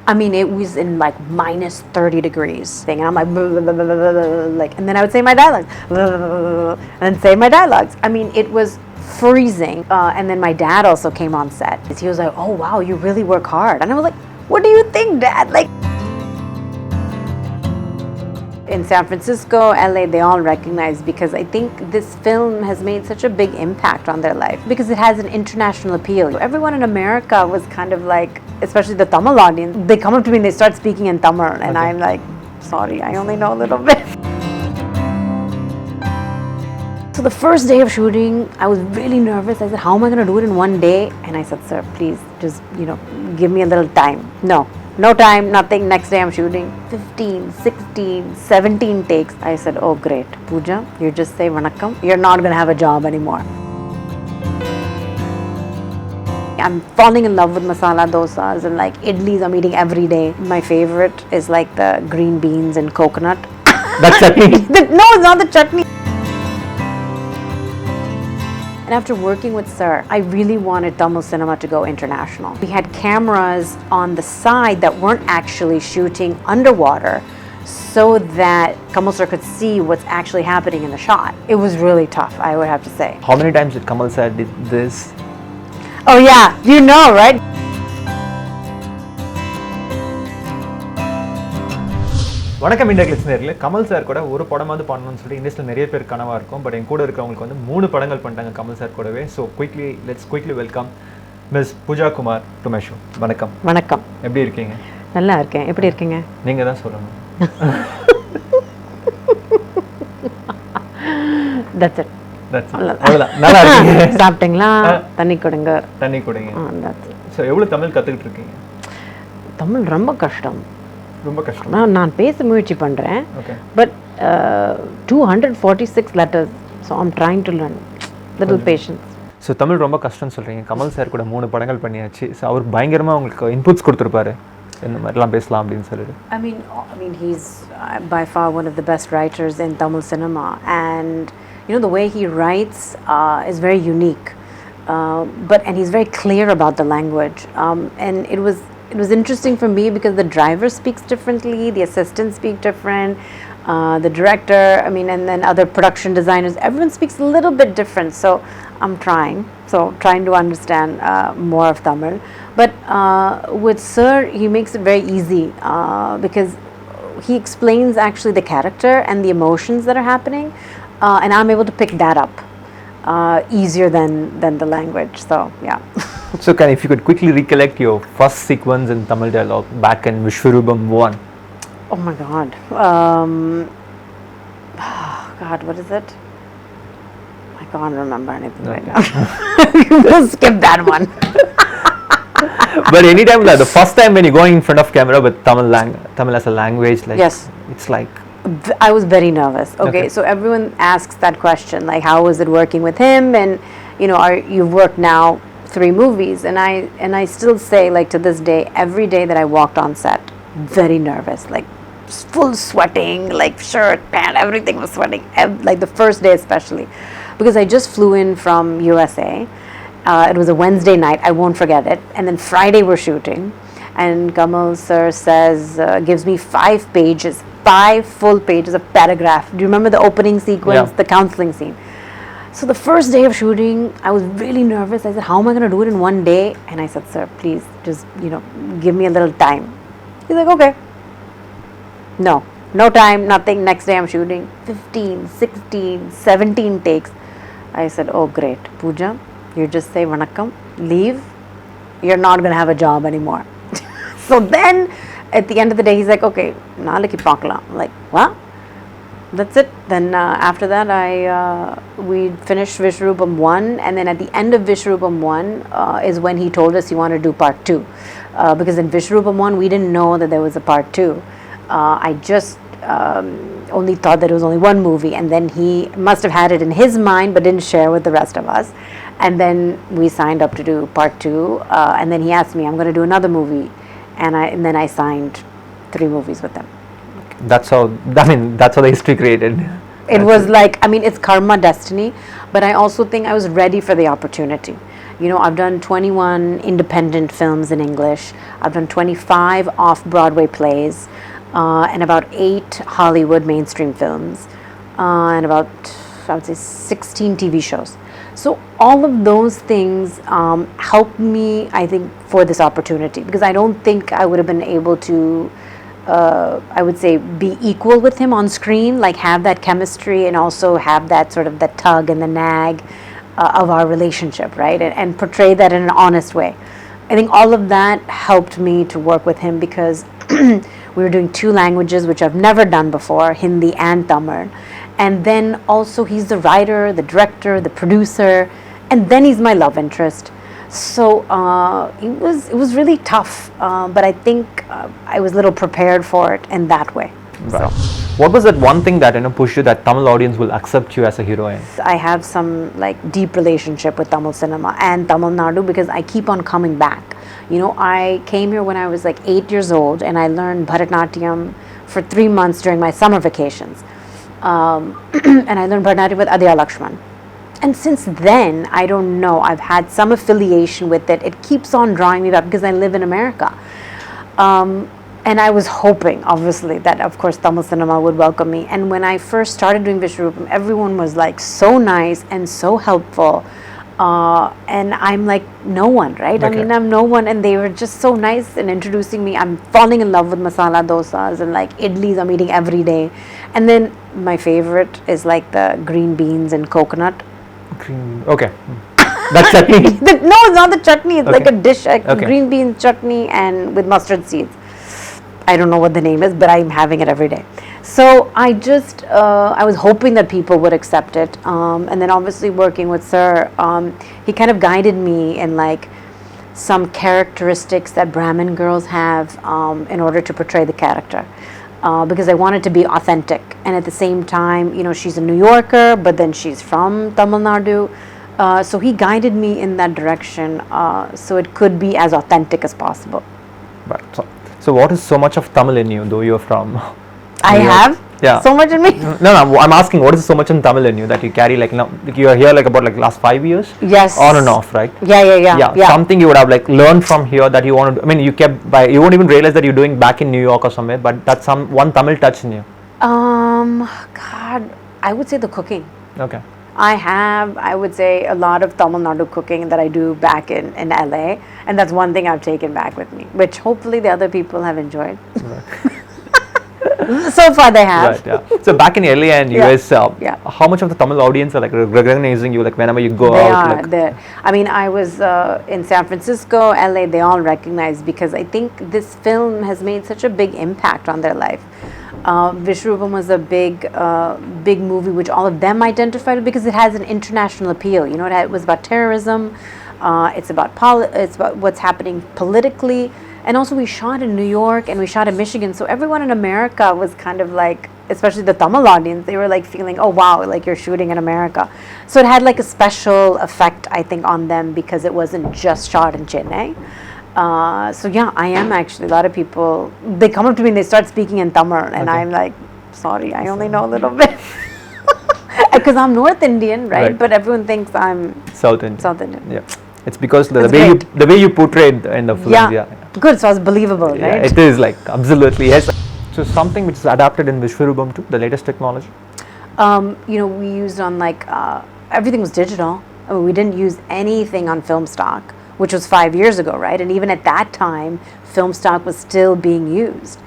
I mean, it was in like minus 30 degrees thing, and I'm like, blah, blah, blah, blah, blah, blah, like, and then I would say my dialogues, blah, blah, blah, blah, blah, and say my dialogues. I mean, it was freezing. And then my dad also came on set. He was like, oh wow, you really work hard. And I was like, what do you think, Dad? Like, in San Francisco, LA, they all recognize, because I think this film has made such a big impact on their life because it has an international appeal. Everyone in America was kind of like, especially the Tamil audience, they come up to me and they start speaking in Tamil, and I'm like, sorry, I only know a little bit. So the first day of shooting, I was really nervous. I said, how am I going to do it in one day? And I said, sir, please just, give me a little time. No time, nothing. Next day I'm shooting 15, 16, 17 takes. I said, oh great, Pooja, you just say vanakkam. You're not going to have a job anymore. I'm falling in love with masala dosas and like idlis I'm eating every day. My favorite is like the green beans and coconut. That chutney? No, it's not the chutney. And after working with Sir, I really wanted Tamil cinema to go international. We had cameras on the side that weren't actually shooting underwater so that Kamal Sir could see what's actually happening in the shot. It was really tough, I would have to say. How many times did Kamal Sir did this? Oh yeah, you know, right? வணக்கம் IndiaGlitz நேயர்களே. Kamal sir கூட ஒரு படமாவது பண்ணணும்னு சொல்லி இண்டஸ்ட்ரியில் நிறைய பேர் கனவா இருக்கும். பட் என் கூட இருக்கிறவங்களுக்கு வந்து 3 படங்கள் பண்ணிட்டாங்க கமல் சார் கூடவே. So let's quickly welcome miss Pooja Kumar to my show. வணக்கம். வணக்கம். எப்படி இருக்கீங்க? நல்லா இருக்கேன். எப்படி இருக்கீங்க? நீங்க தான் சொல்லணும். That's it. அவ்வளவுதான். நல்லா இருக்கீங்க. சாப்பிட்டீங்களா? தண்ணி குடிங்க. ஸோ எவ்வளவு தமிழ் கத்துக்கிட்டு இருக்கீங்க? தமிழ் ரொம்ப கஷ்டம். ரொம்ப கஷ்டம். நான் பேச முயற்சி பண்றேன். But 246 letters, so I'm trying to learn. Little patience. So Tamil ரொம்ப கஷ்டம்னு சொல்றீங்க. கமல் சார் கூட 3 படங்கள் பண்ணியாச்சு. ஸோ அவர் பயங்கரமா உங்களுக்கு இன்புட்ஸ் கொடுத்துருப்பாரு. இந்த மாதிரிலாம் பேசலாம் அப்படின்னு சொல்லிட்டு. I mean he's by far one of the best writers in Tamil cinema, and the way he writes is very unique. And he's very clear about the language. And it was interesting for me because the driver speaks differently, the assistants speak different, the director, and then other production designers, everyone speaks a little bit different. So I'm trying to understand more of Tamil. But with Sir, he makes it very easy because he explains actually the character and the emotions that are happening, and I'm able to pick that up easier than the language. So yeah. So if you could quickly recollect your first sequence in Tamil dialogue back in Vishwaroopam 1. Oh my God. God, what is it? I can't remember anything right now. We'll skip that one. But anytime, like the first time when you're going in front of camera with Tamil as a language, like yes, it's like I was very nervous. Okay, so everyone asks that question, like how was it working with him, and you've worked now 3 movies, and I still say, like to this day, every day that I walked on set, very nervous, like full sweating, like shirt, pant, everything was sweating, like the first day especially, because I just flew in from USA. It was a Wednesday night, I won't forget it, and then Friday we're shooting, and Kamal Sir says, gives me 5 full pages of paragraph. Do you remember the opening sequence, the counseling scene? So the first day of shooting, I was really nervous. I said, how am I going to do it in one day? And I said, sir, please just, give me a little time. He's like, okay. No time, nothing. Next day I'm shooting 15, 16, 17 takes. I said, oh great, Pooja, you just say vanakkam, leave. You're not going to have a job anymore. So then at the end of the day, he's like, okay, naaliki paakalam. I'm like, what? That's it. Then after that, we finished Vishwaroopam 1, and then at the end of Vishwaroopam 1 is when he told us he wanted to do part 2. Because in Vishwaroopam 1, we didn't know that there was a part 2. I just only thought that it was only one movie, and then he must have had it in his mind but didn't share with the rest of us. And then we signed up to do part 2, and then he asked me, I'm going to do another movie, and then I signed 3 movies with him. That's how the history created. It was like, it's karma, destiny, but I also think I was ready for the opportunity. You know, I've done 21 independent films in English. I've done 25 off-Broadway plays, and about 8 Hollywood mainstream films, and about, I would say, 16 TV shows. So all of those things helped me, I think, for this opportunity, because I don't think I would have been able to, I would say, be equal with him on screen, like have that chemistry and also have that sort of the tug and the nag of our relationship, right? And portray that in an honest way. I think all of that helped me to work with him, because we were doing 2 languages, which I've never done before, Hindi and Tamil. And then also he's the writer, the director, the producer, and then he's my love interest. So it was really tough, but I think I was a little prepared for it in that way. Right. What was that one thing that pushed you that Tamil audience will accept you as a heroine? I have some like deep relationship with Tamil cinema and Tamil Nadu, because I keep on coming back. You know, I came here when I was like 8 years old, and I learned Bharatanatyam for 3 months during my summer vacations. And I learned Bharatanatyam with Adya Lakshman. And since then, I don't know, I've had some affiliation with it. It keeps on drawing me back because I live in America. And I was hoping, obviously, that of course Tamil cinema would welcome me. And when I first started doing Vishwaroopam, everyone was like so nice and so helpful. And I'm like no one, right? Okay. I mean, I'm no one, and they were just so nice in introducing me. I'm falling in love with masala dosas and like idlis I'm eating every day. And then my favorite is like the green beans and coconut. Okay. That's chutney. No, it's not the chutney. It's like a dish, like Okay. green bean chutney and with mustard seeds. I don't know what the name is, but I'm having it every day. So I just, I was hoping that people would accept it. And then obviously working with Sir, he kind of guided me in like some characteristics that Brahmin girls have in order to portray the character. Because I wanted to be authentic. And at the same time, you know, she's a New Yorker, but then she's from Tamil Nadu. So he guided me in that direction, so it could be as authentic as possible. Right. So what is so much of Tamil in you, though you're from? I have Yeah. so much in me. No, I'm asking, what is so much in Tamil in you that you carry, like, now, like you are here like about like last 5 years? Yes. On and off, right? Yeah. Something you would have like learned from here that you want to, I mean, you won't even realize that you're doing back in New York or somewhere, but that's one Tamil touch in you. God, I would say the cooking. Okay. I would say, a lot of Tamil Nadu cooking that I do back in LA, and that's one thing I've taken back with me, which hopefully the other people have enjoyed. So far they have. Right, yeah. So back in LA and US, Yeah. how much of the Tamil audience are like recognizing you, like whenever you go They out? are Like, there. I mean, I was in San Francisco, LA, they all recognize, because I think this film has made such a big impact on their life. Vishwaroopam was a big movie which all of them identified with, because it has an international appeal. You know, it was about terrorism, it's about what's happening politically, and also we shot in New York and we shot in Michigan, so everyone in America was kind of like, especially the Tamil audience, they were like feeling, oh wow, like you're shooting in America. So it had like a special effect, I think, on them, because it wasn't just shot in Chennai. So yeah, I am actually, a lot of people, they come up to me and they start speaking in Tamil, and Okay. I'm like, sorry, I only know a little bit. Because I'm North Indian, right? But everyone thinks I'm South Indian. South Indian. Yeah. It's because That's the way you portrayed in the film. Yeah. Good, so it's believable, Yeah, right? it is like absolutely yes. So something which is adapted in Vishwaroopam too, the latest technology. You know, we used on like, everything was digital. I mean, we didn't use anything on film stock, which was 5 years ago, right? And even at that time, film stock was still being used.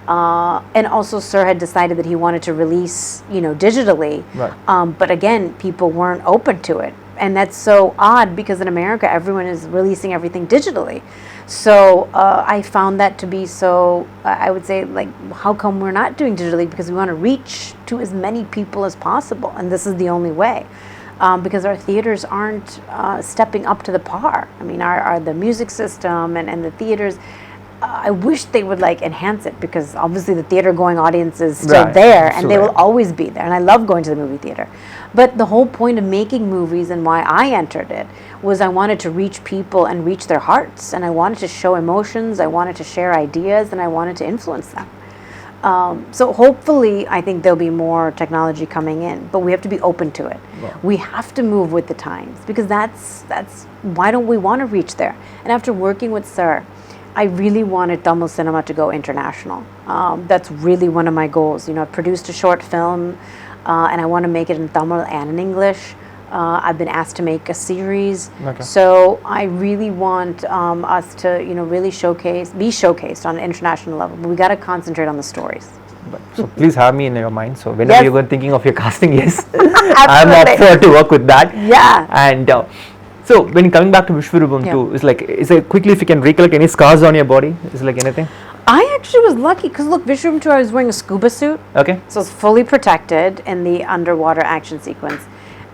And also Sir had decided that he wanted to release, you know, digitally. Right. But again, people weren't open to it. And that's so odd, because in America, everyone is releasing everything digitally. So I found that to be so, I would say, like, how come we're not doing digitally? Because we want to reach to as many people as possible. And this is the only way. Because our theaters aren't stepping up to the par. I mean, the music system and the theaters, I wish they would like enhance it, because obviously the theater going audience is still there, and they will always be there, and I love going to the movie theater. But the whole point of making movies and why I entered it was I wanted to reach people and reach their hearts, and I wanted to show emotions, I wanted to share ideas, and I wanted to influence them. So hopefully, I think there'll be more technology coming in, but we have to be open to it. Wow. We have to move with the times, because that's why don't we want to reach there? And after working with Sir, I really wanted Tamil cinema to go international. That's really one of my goals. I've produced a short film, and I want to make it in Tamil and in English. I've been asked to make a series. Okay. So I really want us to, really be showcased on an international level. But we got to concentrate on the stories. So please have me in your mind. So whenever Yes. you're thinking of your casting, yes, I'm up Absolutely. for to work with that. Yeah. And so when coming back to Vishwaroopam Yeah. too, is it quickly if you can recollect any scars on your body? Is it like anything? I actually was lucky because look, Vishwaroopam 2, I was wearing a scuba suit. Okay. So it's fully protected in the underwater action sequence.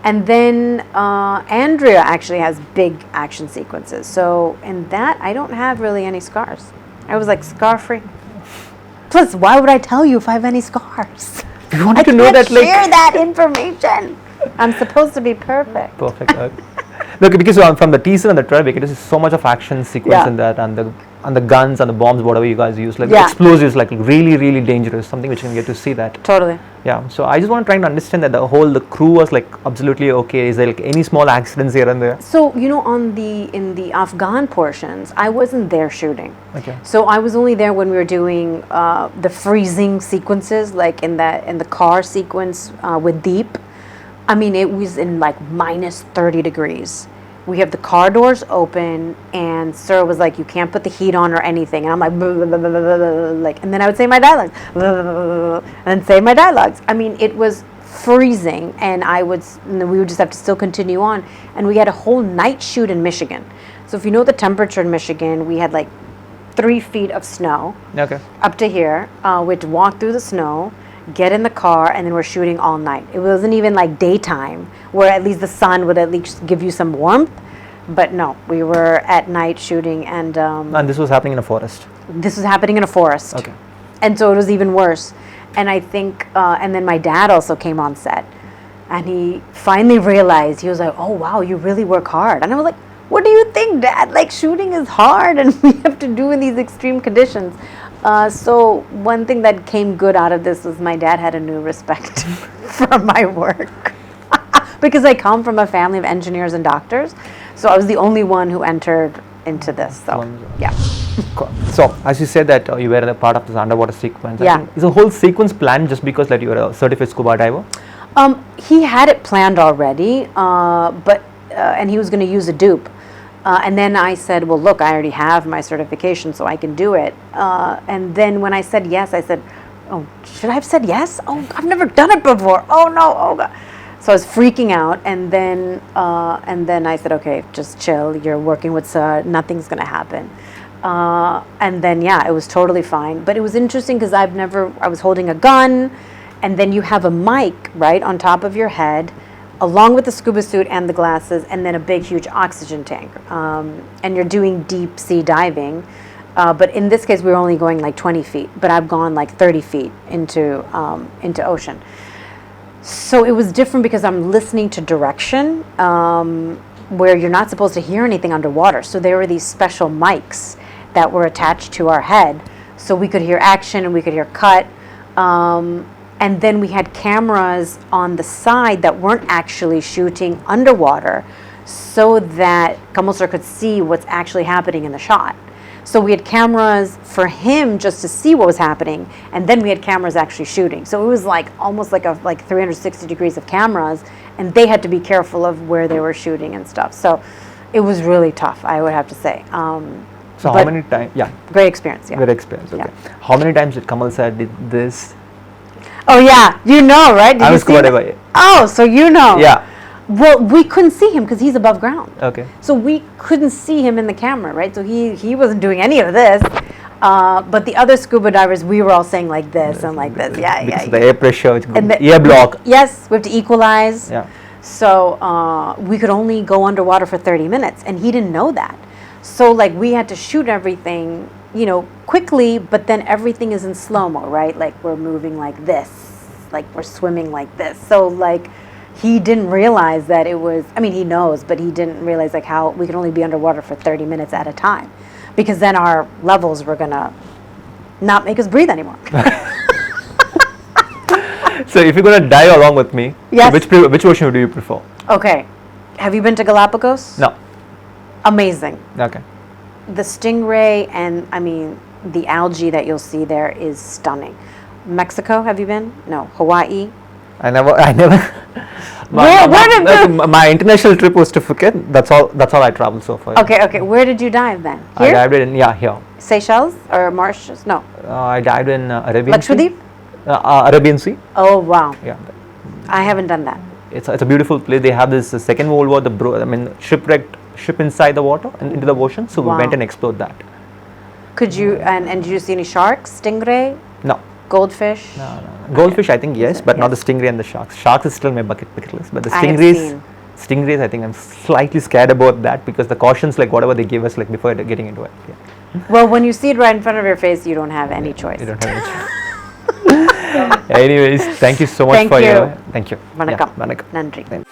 And then Andrea actually has big action sequences. So in that, I don't have really any scars. I was like scar-free. Plus, why would I tell you if I have any scars? You wanted I to know can't that, like share that information. I'm supposed to be perfect. perfect. Look, because from the teaser and the trailer, because there's so much of action sequence Yeah. in that, and the guns and the bombs, whatever you guys use, like Yeah. explosives, like really, really dangerous. Something which you can get to see that. Totally. Yeah. So I just want to try and understand that the crew was like absolutely okay. Is there like any small accidents here and there? So, in the Afghan portions, I wasn't there shooting. Okay. So I was only there when we were doing the freezing sequences, like in the car sequence with Deep. I mean, it was in like minus 30 degrees. We have the car doors open, and Sir was like, "You can't put the heat on or anything." And I'm like, blah, blah, blah, blah, blah, blah, like, and then I would say my dialogues, blah, blah, blah, blah, blah, and say my dialogues. I mean, it was freezing, and we would just have to still continue on. And we had a whole night shoot in Michigan. So if you know the temperature in Michigan, we had like 3 feet of snow Okay. up to here. We had to walk through the snow, get in the car, and then we're shooting all night. It wasn't even like daytime, where at least the sun would at least give you some warmth. But no, we were at night shooting, and And this was happening in a forest. this was happening in a forest. Okay. And so it was even worse. And I think, and then my dad also came on set, and he finally realized, he was like, "Oh wow, you really work hard." And I was like, "What do you think, Dad? Like, shooting is hard, and we have to do in these extreme conditions." So one thing that came good out of this was my dad had a new respect for my work. Because I come from a family of engineers and doctors, so I was the only one who entered into this. So yeah. Cool. So as you said that you were a part of this underwater sequence. I Yeah. think, is the whole sequence planned just because that you were a certified scuba diver? He had it planned already, but and he was going to use a dupe. And then I said, "Well, look, I already have my certification, so I can do it." And then when I said yes, I said, "Oh, should I have said yes? Oh, I've never done it before. Oh no, oh God." So I was freaking out, and then I said, "Okay, just chill. You're working with Sir. Nothing's going to happen." And then yeah, it was totally fine. But it was interesting because I was holding a gun, and then you have a mic right on top of your head, along with the scuba suit and the glasses, and then a big, huge oxygen tank. And you're doing deep sea diving. But in this case, we were only going like 20 feet, but I've gone like 30 feet into ocean. So it was different because I'm listening to direction, where you're not supposed to hear anything underwater. So there were these special mics that were attached to our head, so we could hear action and we could hear cut. And then we had cameras on the side that weren't actually shooting underwater, so that Kamal sir could see what's actually happening in the shot. So we had cameras for him just to see what was happening, and then we had cameras actually shooting. So it was like almost like 360 degrees of cameras, and they had to be careful of where they were shooting and stuff. So it was really tough, I would have to say. So how but many times? Yeah. Great experience, yeah. Great experience. Okay. Yeah. How many times did Kamal sir did this? Oh yeah, you know, right? Did I you was see scuba that? diver. Oh, so you know. Yeah. Well, we couldn't see him because he's above ground. Okay. So we couldn't see him in the camera, right? So he wasn't doing any of this. But the other scuba divers, we were all saying like this and like this. Yeah, Because yeah. of the air pressure, which And the- ear block. Yes, we have to equalize. Yeah. So we could only go underwater for 30 minutes, and he didn't know that. So like we had to shoot everything, quickly, but then everything is in slow-mo, right? Like we're moving like this, like we're swimming like this. So like he didn't realize that it was, I mean, he knows, but he didn't realize like how we could only be underwater for 30 minutes at a time, because then our levels were gonna not make us breathe anymore. So if you're gonna die along with me, Yes. which ocean do you prefer? Okay. Have you been to Galapagos? No. Amazing. Okay. The stingray and, I mean, the algae that you'll see there is stunning. Mexico, have you been? No. Hawaii? I never. My international trip was to Phuket. That's all I traveled so far. Okay. Where did you dive then? I Here? dived in here. Seychelles or Mauritius? No. I dived in Arabian Lakshadweep? Sea. Arabian Sea. Oh, wow. Yeah. I haven't done that. It's a beautiful place. They have this Second World War, shipwrecked ship inside the water and into the ocean. So we Wow. went and explored that. Could you, and did you see any sharks, stingray, No. goldfish? No. Goldfish, I think yes, but not Yes. the stingray and the sharks. Sharks is still my bucket list, but the I have stingrays, I think I'm slightly scared about that because the cautions, like whatever they give us, like before getting into it. Yeah. Well, when you see it right in front of your face, you don't have any choice. You don't have any choice. Anyways, thank you so much Thank for you. your. Thank you. Vanakkam. Yeah, vanakkam. Nandri. Thank you.